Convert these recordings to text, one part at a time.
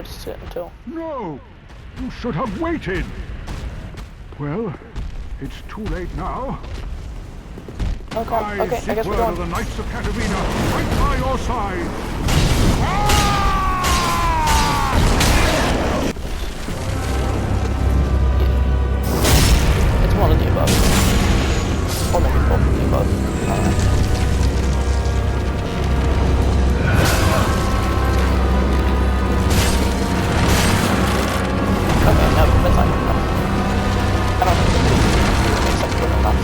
Just sit until. No! You should have waited! Well, it's too late now. Okay, I guess we're Seigward going. of the Knights of Catarina, right by your side! It's one of the above. Or maybe both of the above. Okay, no, that's not good enough. I don't think it makes sense good enough.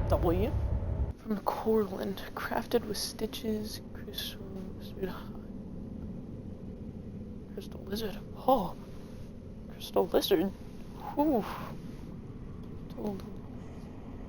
W. From Corland, crafted with stitches, crystal lizard. Oh, crystal lizard. Whew. Told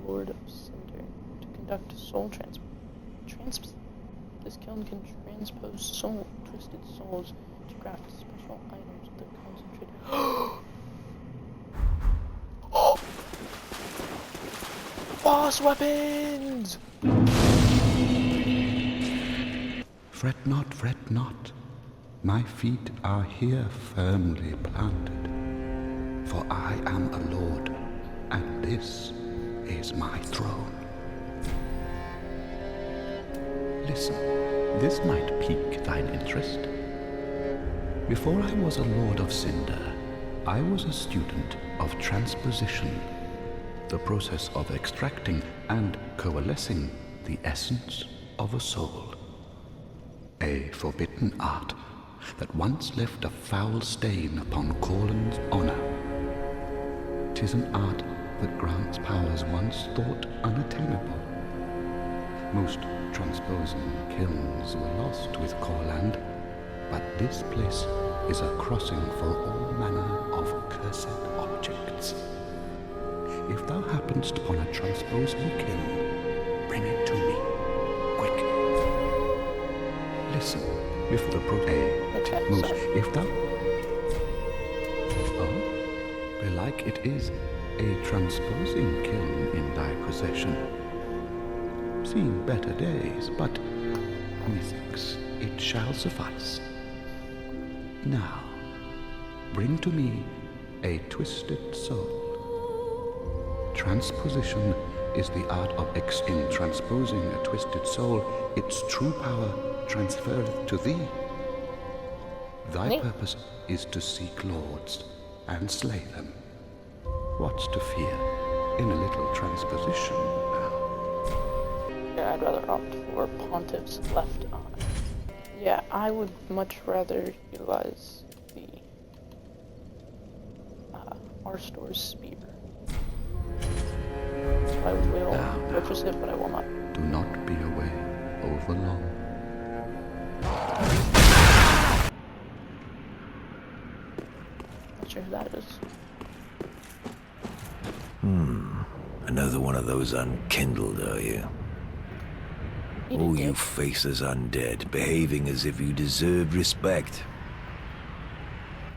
Lord of Cinder to conduct soul This kiln can transpose twisted souls to craft special items with a concentrated. Boss weapons! Fret not. My feet are here firmly planted. For I am a lord, and this is my throne. Listen, this might pique thine interest. Before I was a lord of Cinder, I was a student of transposition, the process of extracting and coalescing the essence of a soul. A forbidden art that once left a foul stain upon Corlin's honor. 'Tis an art that grants powers once thought unattainable. Most transposing kilns were lost with Corland, but this place is a crossing for all manner of cursed objects. If thou happenst upon a transposing kiln, bring it to me, quick. Listen, if the most, if thou... Oh, belike it is a transposing kiln in thy possession. Seen better days, but methinks it shall suffice. Now, bring to me a twisted soul. Transposition is the art of in transposing a twisted soul, its true power transferreth to thee. Thy purpose is to seek lords and slay them. What's to fear in a little transposition now? Yeah, I'd rather opt for Pontiff's left eye. Yeah, I would much rather utilize the R-Store's spear. So I will purchase it, but I will not. Do not be away over long. Not sure who that is. Another one of those unkindled, are you? Oh, you faceless undead, behaving as if you deserved respect.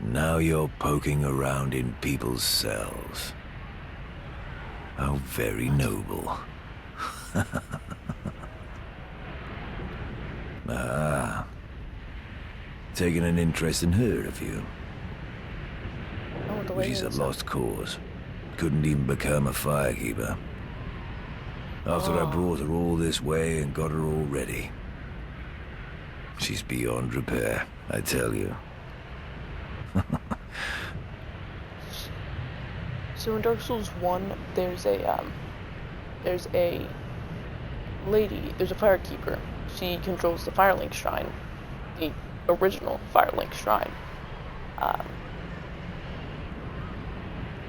Now you're poking around in people's cells. How very noble. Ah. Taking an interest in her, have you? She's a lost cause. Couldn't even become a firekeeper. After I brought her all this way and got her all ready. She's beyond repair, I tell you. So in Dark Souls 1, there's a lady, there's a firekeeper. She controls the Firelink Shrine, the original Firelink Shrine.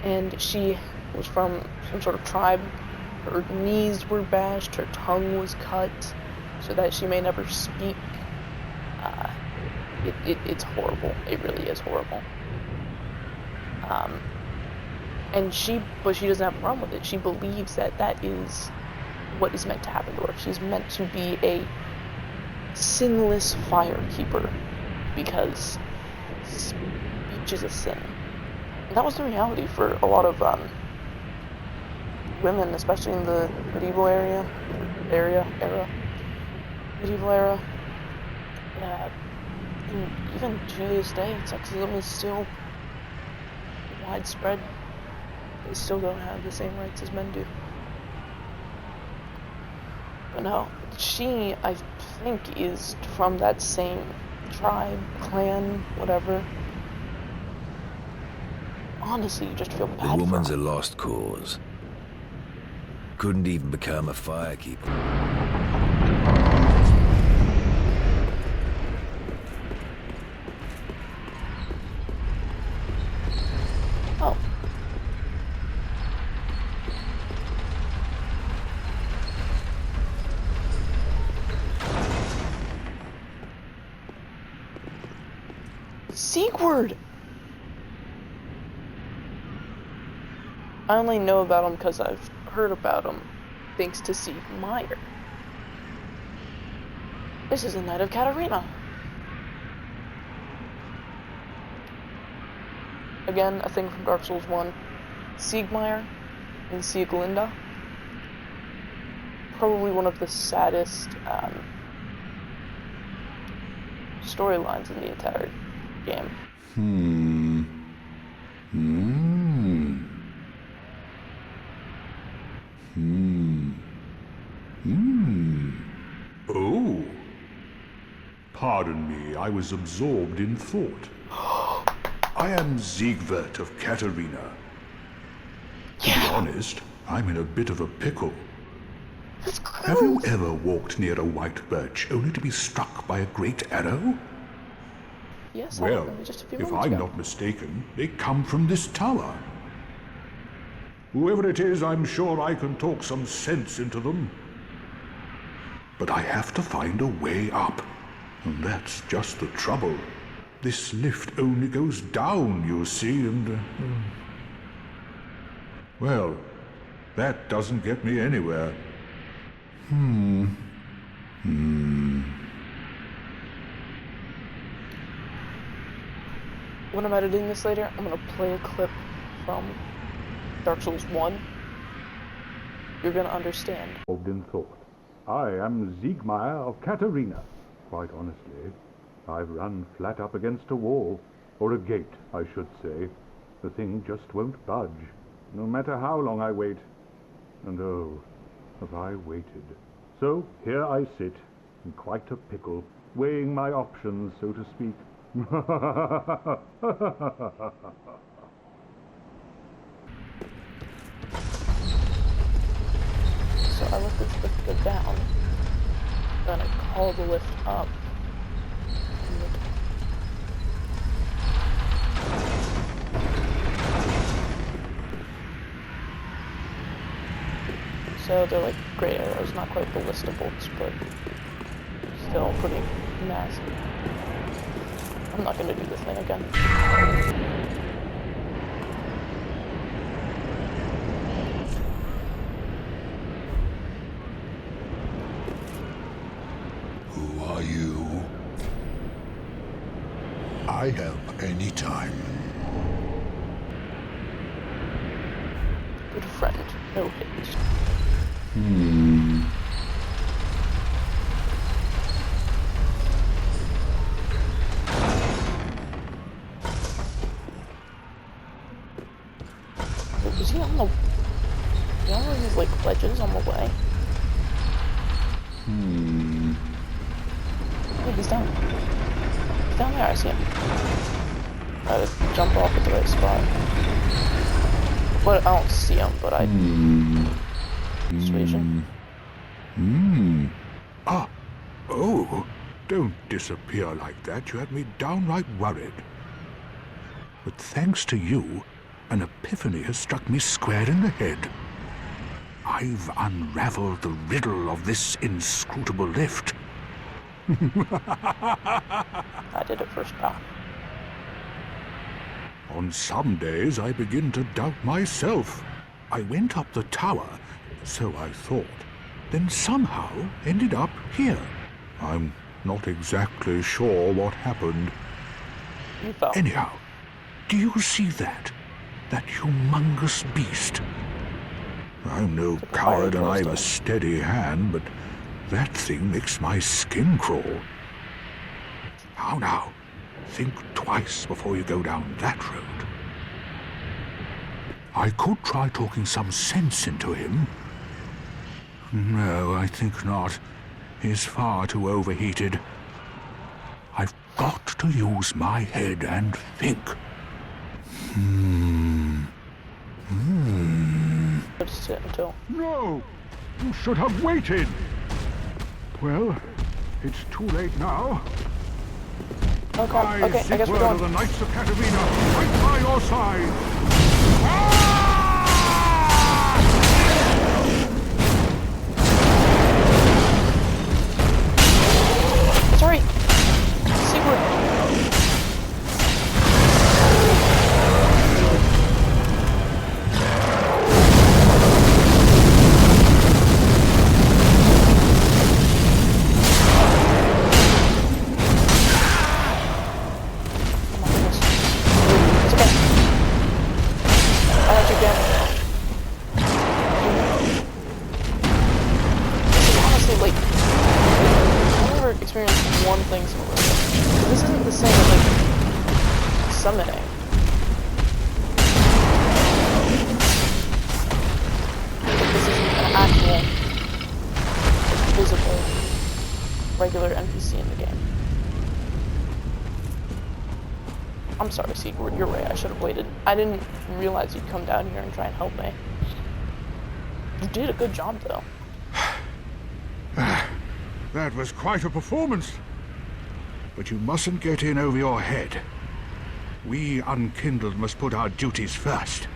And she was from some sort of tribe. Her knees were bashed, her tongue was cut, so that she may never speak. It's horrible. It really is horrible. But she doesn't have a problem with it. She believes that that is what is meant to happen to her. She's meant to be a sinless firekeeper because speech is a sin. And that was the reality for a lot of women, especially in the medieval era. And even to this day, sexism is still widespread. They still don't have the same rights as men do. But no, she, I think, is from that same tribe, clan, whatever. Honestly, you just feel bad. The woman's a lost cause. Couldn't even become a firekeeper. Oh. Seigward! I only know about him because I've heard about him, thanks to Seigward. This is a Knight of Catarina. Again, a thing from Dark Souls 1. Seigward and Sieglinde. Probably one of the saddest storylines in the entire game. Oh. Pardon me, I was absorbed in thought. I am Seigward of Catarina. To be honest, I'm in a bit of a pickle. That's gross. Have you ever walked near a white birch only to be struck by a great arrow? Yes, Well, just a few if moments I'm ago. not mistaken, they come from this tower. Whoever it is, I'm sure I can talk some sense into them. But I have to find a way up, and that's just the trouble. This lift only goes down, you see, and... well, that doesn't get me anywhere. When I'm editing this later, I'm gonna play a clip from Dark Souls 1. You're gonna understand. In thought. I am Seigward of Catarina. Quite honestly, I've run flat up against a wall, or a gate, I should say. The thing just won't budge, no matter how long I wait. And oh, have I waited. So here I sit, in quite a pickle, weighing my options, so to speak. So I let this lift go down, then I call the lift up. So they're like gray arrows, not quite ballistables, but still pretty nasty. I'm not gonna do this thing again. Who are you? I help any time. Good friend, no hate. Was he on the... You know where these, like, ledges on the way? Hey, he's down. He's down there, I see him. I had to jump off at the right spot. But I don't see him, but I... Persuasion. Ah, oh, don't disappear like that. You had me downright worried. But thanks to you, an epiphany has struck me square in the head. I've unraveled the riddle of this inscrutable lift. I did it first time. On some days I begin to doubt myself. I went up the tower, so I thought, then somehow ended up here. I'm not exactly sure what happened. You fell. Anyhow, do you see that? That humongous beast? I'm no coward and I've a steady hand, but that thing makes my skin crawl. How now? Think twice before you go down that road. I could try talking some sense into him. No, I think not. He's far too overheated. I've got to use my head and think. Just sit until... No! You should have waited! Well, it's too late now. Oh god, okay, I guess we're Seigward of going. the Knights of Catarina, right by your side! It's alright. Seigward. One thing similar. This isn't the same as like summoning. Like, this isn't an actual visible regular NPC in the game. I'm sorry, Seigward, you're right, I should have waited. I didn't realize you'd come down here and try and help me. You did a good job though. That was quite a performance. But you mustn't get in over your head. We unkindled must put our duties first.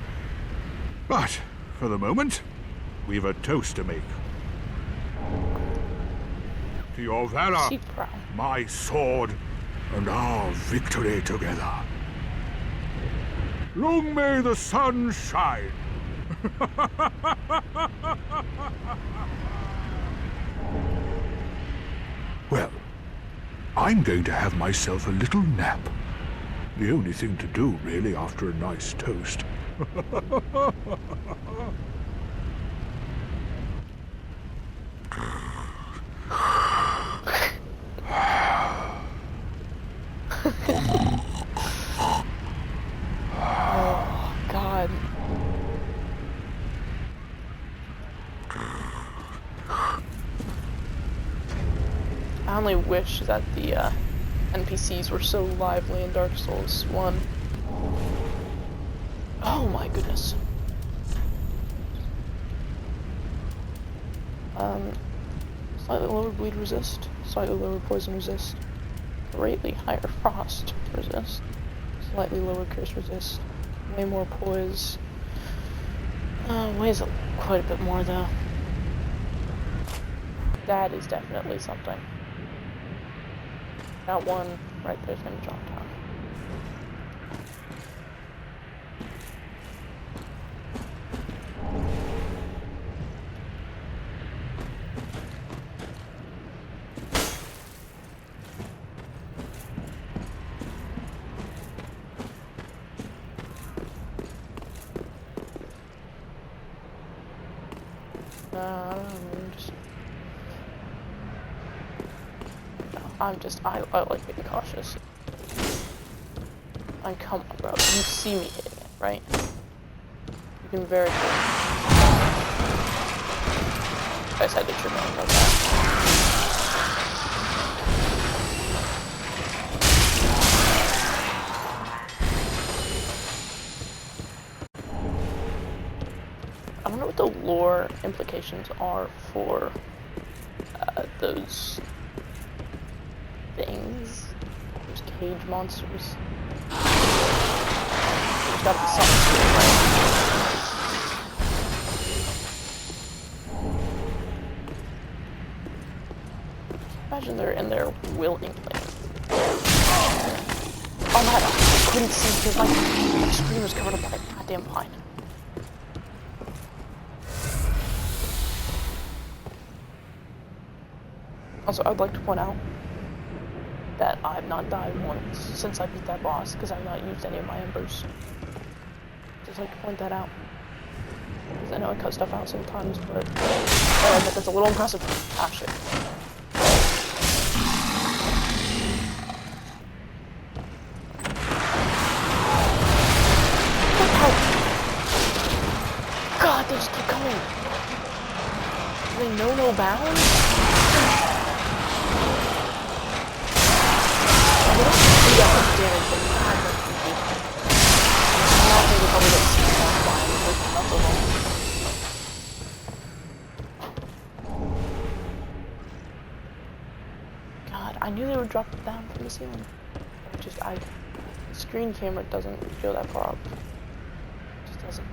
But, for the moment, we've a toast to make. To your valor, Sheep brown. my sword, and our victory together. Long may the sun shine. Well, I'm going to have myself a little nap. The only thing to do, really, after a nice toast. Oh, God. I only wish that the NPCs were so lively in Dark Souls 1. Oh my goodness. Slightly lower bleed resist, slightly lower poison resist, greatly higher frost resist, slightly lower curse resist, way more poise. Weighs quite a bit more though. That is definitely something. That one right there's gonna jump down. I like being cautious. And come on, bro. You see me hitting it, right? You can very clearly. I guess I did trip on about that. I wonder what the lore implications are for those things, those cage monsters. There's gotta be something, right? Imagine they're in there willingly. Oh man, I couldn't see because my screen was covered up by a goddamn pine. Also, I'd like to point out that I've not died once since I beat that boss because I've not used any of my embers. Just like to point that out. Because I know I cut stuff out sometimes, but I admit that's a little impressive. Ah, shit. God, they just keep coming. Do they know no bounds? God, I knew they would drop it down from the ceiling. The screen camera doesn't show that far up. It just doesn't.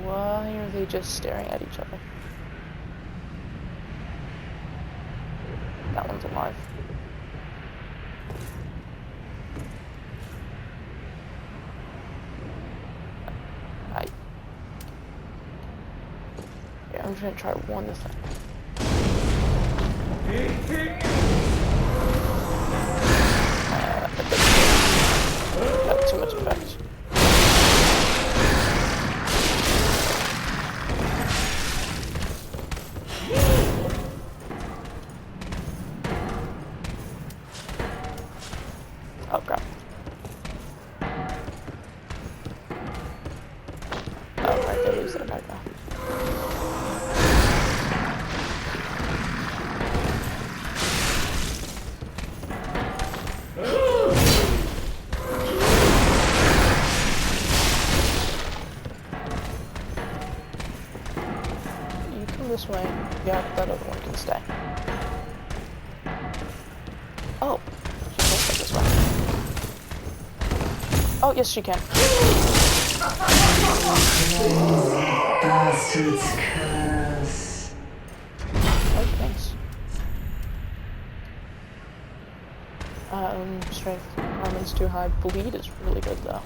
Why are they just staring at each other? That one's alive. Yeah, I'm just gonna try one this time. Got too much effect. Oh crap. Oh, right, they lose their back now. You come this way. Yeah. that other one can stay. Oh, she can't go this way. Oh, yes, she can. Bastard's curse. Oh, thanks. Strength requirement's too high. Bleed is really good, though.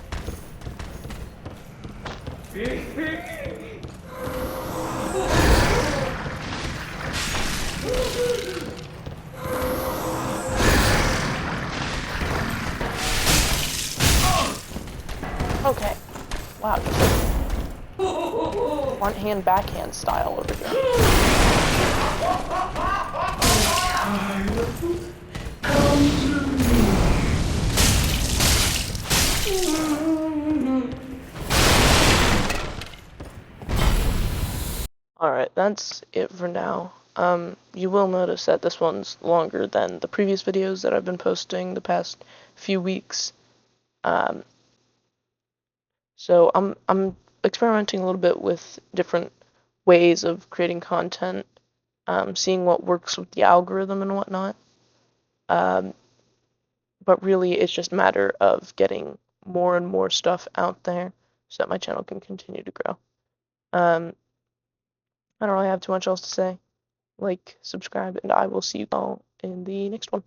Okay. Wow, just like front hand, backhand style over here. Alright, that's it for now. You will notice that this one's longer than the previous videos that I've been posting the past few weeks. So I'm experimenting a little bit with different ways of creating content, seeing what works with the algorithm and whatnot. But really, it's just a matter of getting more and more stuff out there so that my channel can continue to grow. I don't really have too much else to say. Like, subscribe, and I will see you all in the next one.